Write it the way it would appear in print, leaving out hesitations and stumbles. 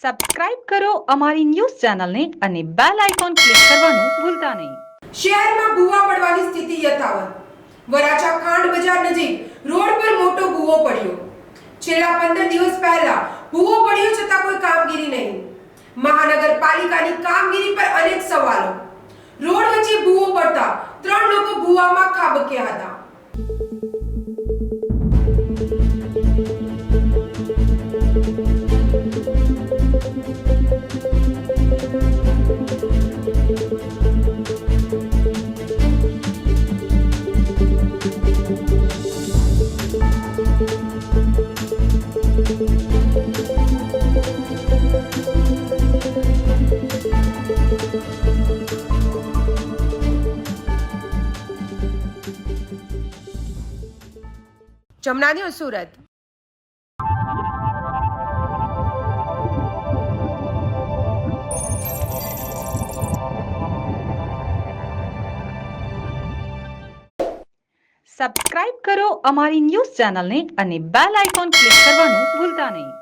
Subscribe કરો અમારી news ચેનલને અને બેલ આઇકોન ક્લિક કરવાનું ભૂલતા નહીં. શહેરમાં ભૂવા પડવાની સ્થિતિ યથાવત. વરાછા ખાંડ બજાર નજીક રોડ પર મોટો ભૂવો પડ્યો. છેલ્લા 15 દિવસ પહેલા ભૂવો પડ્યો છતાં કોઈ કામગીરી નહીં. મહાનગરપાલિકાની કામગીરી પર અનેક સવાલો. રોડ વચ્ચે ભૂવો પડતા 3 લોકો ભૂવામાં ખાબક્યા હતા. જમના ન્યૂઝ સુરત. સબસ્ક્રાઇબ કરો અમારી ન્યૂઝ ચેનલને અને બેલ આઇકોન ક્લિક કરવાનું ભૂલતા નહીં.